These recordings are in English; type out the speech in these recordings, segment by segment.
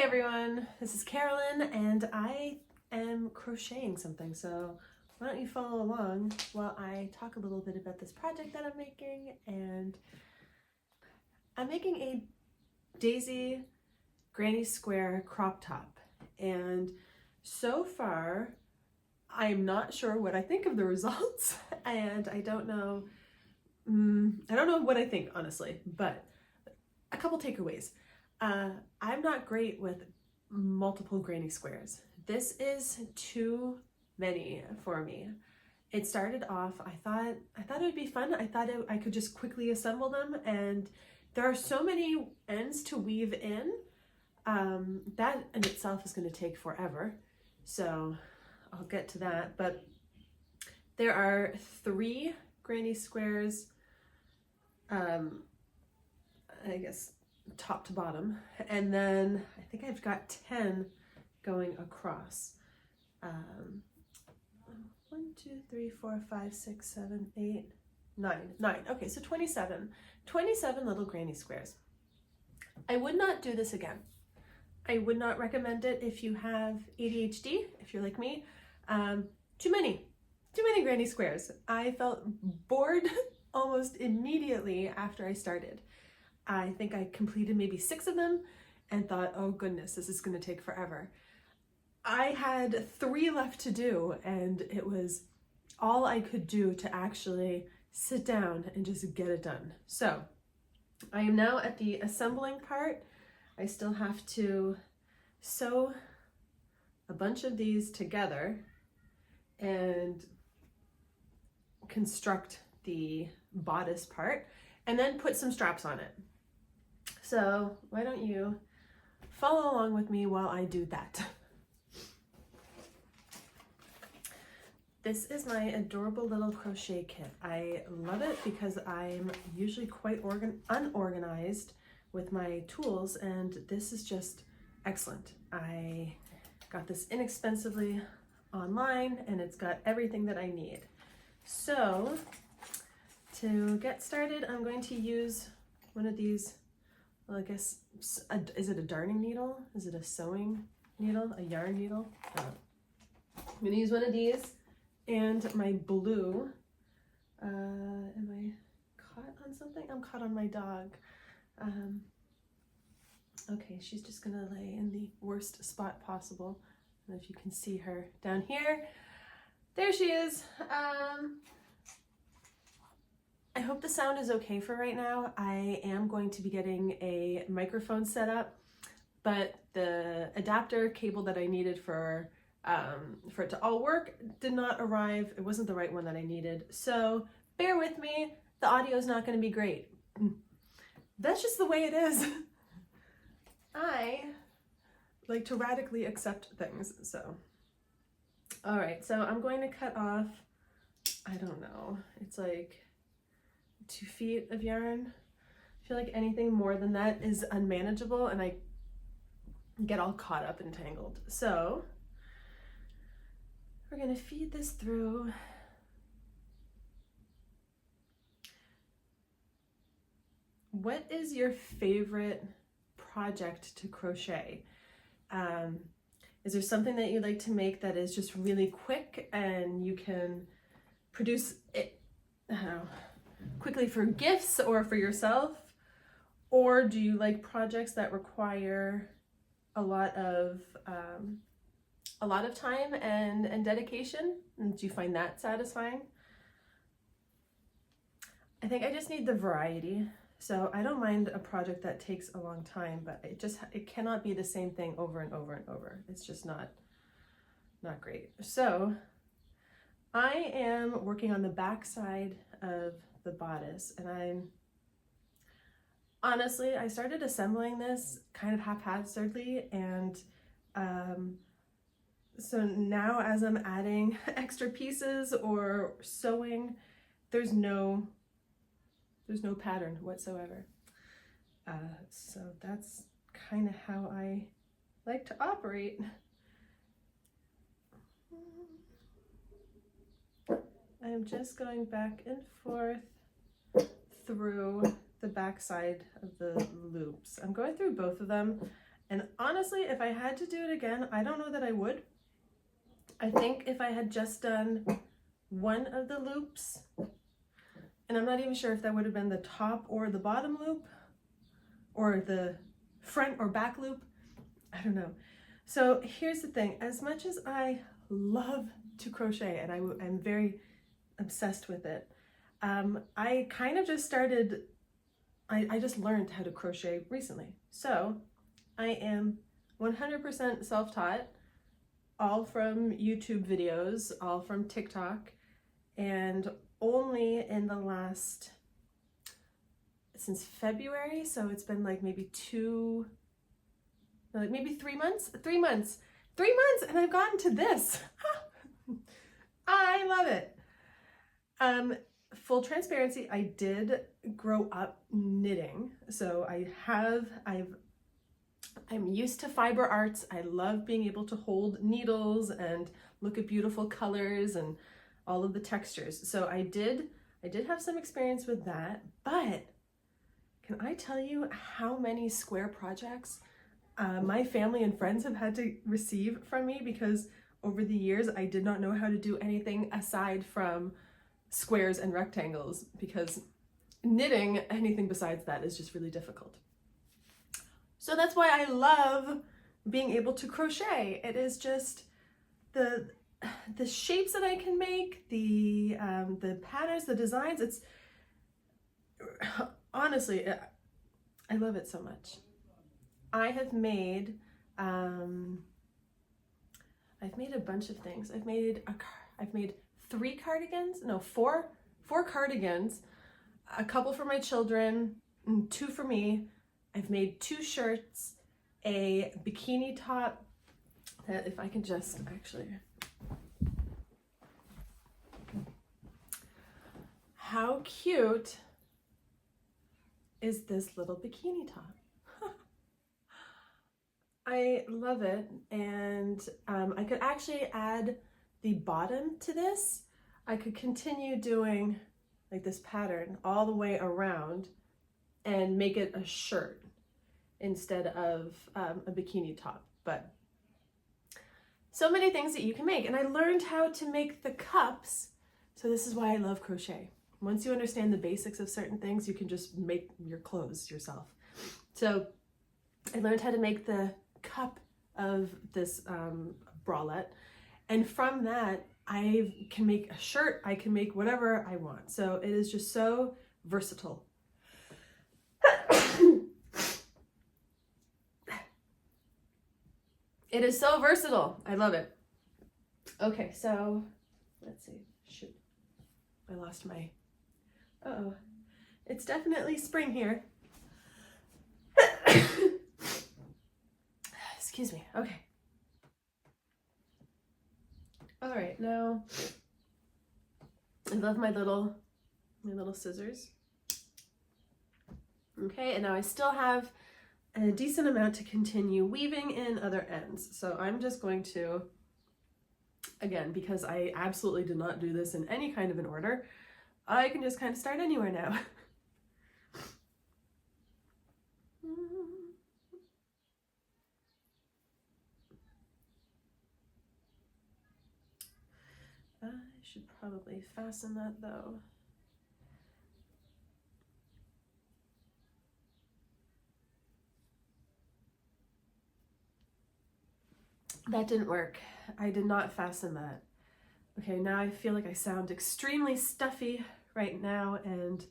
everyone, this is Carolyn and I am crocheting something, so why don't you follow along while I talk a little bit about this project that I'm making. And I'm making a daisy granny square crop top, and so far I'm not sure what I think of the results and I don't know what I think, honestly, but a couple takeaways. I'm not great with multiple granny squares. This is too many for me. It started off, I thought it would be fun. I thought I could just quickly assemble them, and there are so many ends to weave in. That in itself is going to take forever, so I'll get to that. But there are 3 granny squares, I guess top to bottom, and then I think I've got 10 going across. 1, 2, 3, 4, 5, 6, 7, 8, 9. Okay, so 27 little granny squares. I would not do this again. I would not recommend it if you have ADHD, if you're like me. Too many granny squares. I felt bored almost immediately after I started. I think I completed maybe 6 of them and thought, oh goodness, this is going to take forever. I had 3 left to do, and it was all I could do to actually sit down and just get it done. So I am now at the assembling part. I still have to sew a bunch of these together and construct the bodice part and then put some straps on it. So why don't you follow along with me while I do that. This is my adorable little crochet kit. I love it because I'm usually quite unorganized with my tools, and this is just excellent. I got this inexpensively online and it's got everything that I need. So to get started, I'm going to use one of these, well, I guess, is it a darning needle? Is it a sewing needle? A yarn needle? I'm gonna use one of these and my blue. Am I caught on something? I'm caught on my dog. Okay, she's just gonna lay in the worst spot possible. I don't know if you can see her down here. There she is. I hope the sound is okay for right now. I am going to be getting a microphone set up, but the adapter cable that I needed for it to all work did not arrive. It wasn't the right one that I needed. So bear with me. The audio is not going to be great. That's just the way it is. I like to radically accept things. So, all right. So I'm going to cut off, I don't know, it's like 2 feet of yarn. I feel like anything more than that is unmanageable and I get all caught up and tangled. So we're going to feed this through. What is your favorite project to crochet? Is there something that you like to make that is just really quick and you can produce it, I don't know, quickly for gifts or for yourself? Or do you like projects that require a lot of time and dedication? And do you find that satisfying? I think I just need the variety. So I don't mind a project that takes a long time, but it cannot be the same thing over and over and over. It's just not great. So I am working on the back side of the bodice, and I started assembling this kind of haphazardly, and so now as I'm adding extra pieces or sewing, there's no pattern whatsoever. So that's kind of how I like to operate. I'm just going back and forth through the back side of the loops. I'm going through both of them And honestly, if I had to do it again, I don't know that I would. I think if I had just done one of the loops, and I'm not even sure if that would have been the top or the bottom loop, or the front or back loop, I don't know. So here's the thing, as much as I love to crochet and I'm very obsessed with it, I kind of just started, I just learned how to crochet recently. So I am 100% self-taught, all from YouTube videos, all from TikTok, and only in the last, since February, so it's been like maybe maybe 3 months, 3 months, and I've gotten to this. I love it. Full transparency, I did grow up knitting, so I'm used to fiber arts. I love being able to hold needles and look at beautiful colors and all of the textures. So I did have some experience with that, but can I tell you how many square projects my family and friends have had to receive from me, because over the years I did not know how to do anything aside from squares and rectangles, because knitting anything besides that is just really difficult. So that's why I love being able to crochet. It is just the shapes that I can make, the patterns, the designs. It's honestly, I love it so much. I have made I've made a bunch of things. I've made 3 cardigans, no, 4 cardigans, a couple for my children, 2 for me. I've made 2 shirts, a bikini top that, if I can just actually, how cute is this little bikini top? I love it, and I could actually add the bottom to this. I could continue doing like this pattern all the way around and make it a shirt instead of a bikini top. But so many things that you can make, and I learned how to make the cups. So this is why I love crochet. Once you understand the basics of certain things, you can just make your clothes yourself. So I learned how to make the cup of this bralette, and from that I can make a shirt, I can make whatever I want. So it is just so versatile. It is so versatile. I love it. Okay, so let's see. Shoot, I lost my, uh-oh. It's definitely spring here. Excuse me. Okay. All right, now I love my little scissors. Okay, and now I still have a decent amount to continue weaving in other ends. So I'm just going to, again, because I absolutely did not do this in any kind of an order, I can just kind of start anywhere now. I should probably fasten that though. That didn't work. I did not fasten that. Okay, now I feel like I sound extremely stuffy right now, and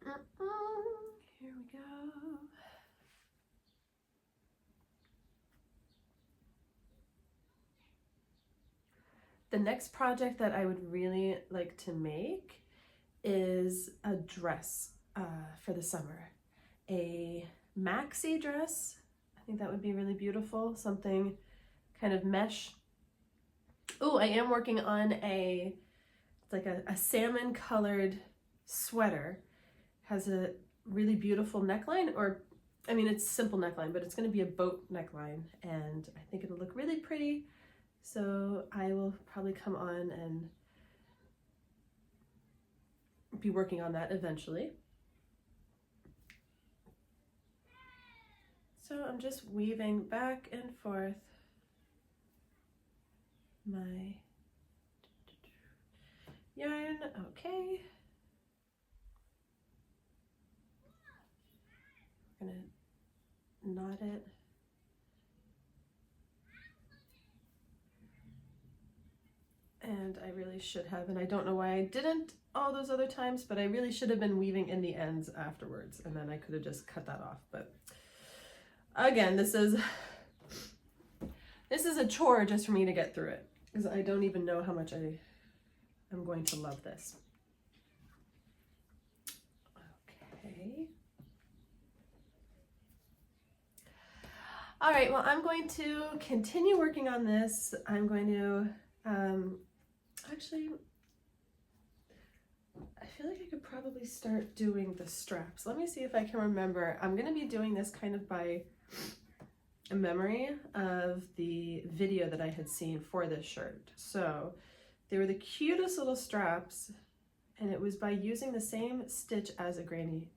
here we go. The next project that I would really like to make is a dress for the summer. A maxi dress. I think that would be really beautiful. Something kind of mesh. Oh, I am working on a salmon colored sweater. Has a really beautiful neckline, or I mean, it's simple neckline, but it's going to be a boat neckline, and I think it'll look really pretty. So I will probably come on and be working on that eventually. So I'm just weaving back and forth my yarn. Okay. I'm gonna knot it. And I really should have, and I don't know why I didn't all those other times, but I really should have been weaving in the ends afterwards, and then I could have just cut that off. But again, this is a chore just for me to get through it, because I don't even know how much I'm going to love this. Okay. All right, well, I'm going to continue working on this. I'm going to, actually, I feel like I could probably start doing the straps. Let me see if I can remember. I'm going to be doing this kind of by a memory of the video that I had seen for this shirt. So they were the cutest little straps, and it was by using the same stitch as a granny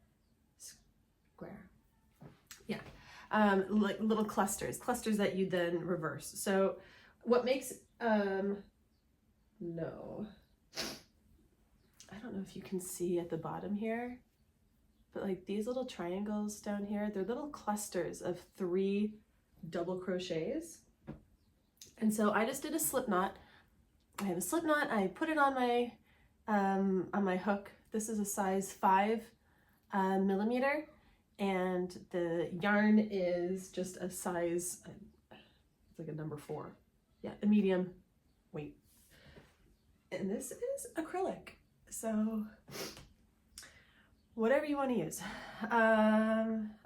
square. Yeah, like little clusters that you then reverse. So what makes, no, I don't know if you can see at the bottom here, but like these little triangles down here, they're little clusters of 3 double crochets. And so I just did a slip knot. I have a slip knot. I put it on my hook. This is a size 5 millimeter, and the yarn is just a size, it's like a number 4. Yeah, a medium weight. And this is acrylic. So whatever you want to use.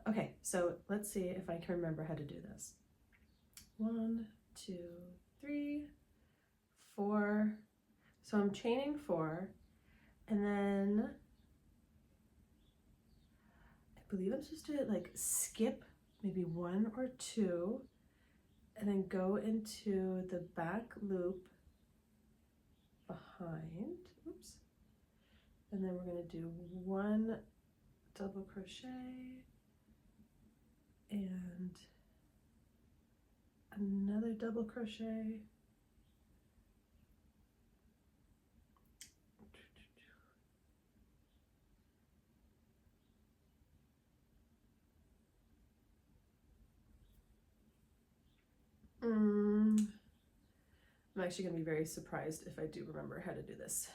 Okay, so let's see if I can remember how to do this. 1, 2, 3, 4. So I'm chaining 4, and then I believe I'm supposed to like skip maybe 1 or 2, and then go into the back loop behind. Oops. And then we're going to do 1 double crochet and another double crochet, I'm actually going to be very surprised if I do remember how to do this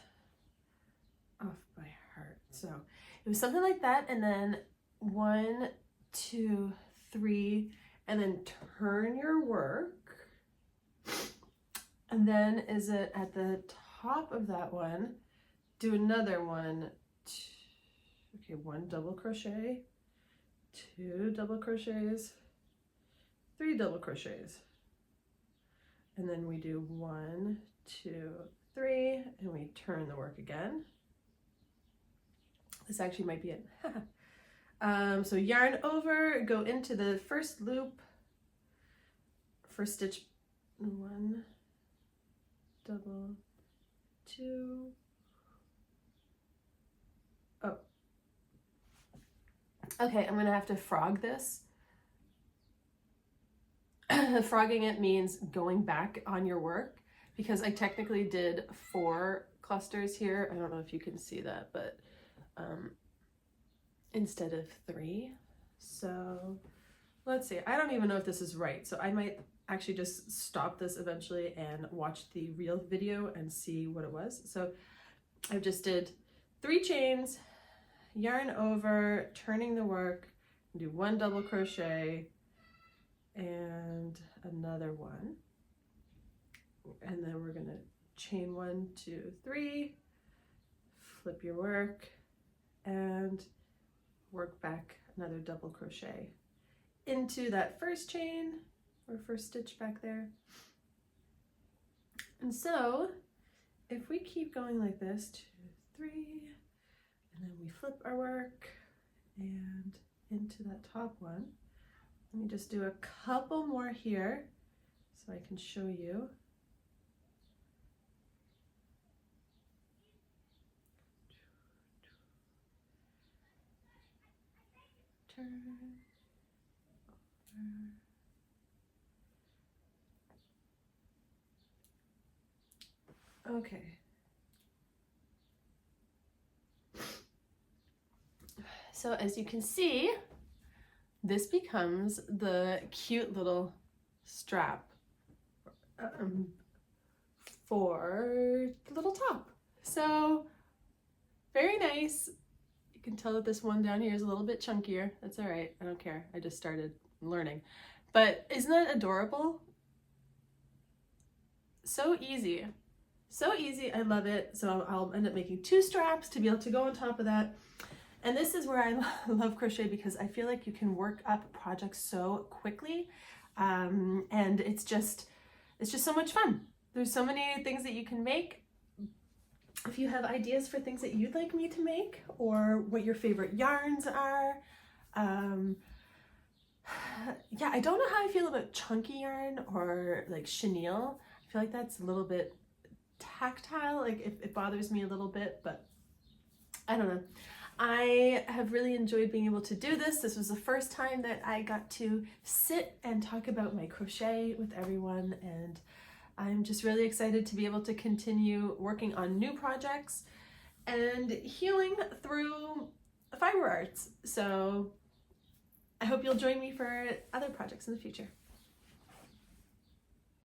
off by heart. So it was something like that, and then 1, 2, 3, and then turn your work. And then is it at the top of that one, do another 1, 2, okay, 1 double crochet, 2 double crochets, 3 double crochets. And then we do 1, 2, 3, and we turn the work again. This actually might be it. So yarn over, go into the first loop, first stitch, 1 double, 2, oh, okay, I'm gonna have to frog this. Frogging it means going back on your work, because I technically did 4 clusters here. I don't know if you can see that, but instead of 3. So let's see, I don't even know if this is right, so I might actually just stop this eventually and watch the real video and see what it was. So I just did 3 chains, yarn over, turning the work, do 1 double crochet and another 1, and then we're gonna chain 1, 2, 3, flip your work and work back another double crochet into that first chain or first stitch back there. And so if we keep going like this, 2, 3, and then we flip our work and into that top one. Let me just do a couple more here so I can show you. Turn over. Okay. So as you can see, this becomes the cute little strap for the little top. So very nice. You can tell that this one down here is a little bit chunkier. That's all right. I don't care. I just started learning. But isn't that adorable? So easy. So easy. I love it. So I'll end up making 2 straps to be able to go on top of that. And this is where I love crochet, because I feel like you can work up projects so quickly. And it's just so much fun. There's so many things that you can make. If you have ideas for things that you'd like me to make, or what your favorite yarns are, yeah, I don't know how I feel about chunky yarn or like chenille. I feel like that's a little bit tactile, like it bothers me a little bit, but I don't know. I have really enjoyed being able to do this. This was the first time that I got to sit and talk about my crochet with everyone, and I'm just really excited to be able to continue working on new projects and healing through fiber arts. So I hope you'll join me for other projects in the future.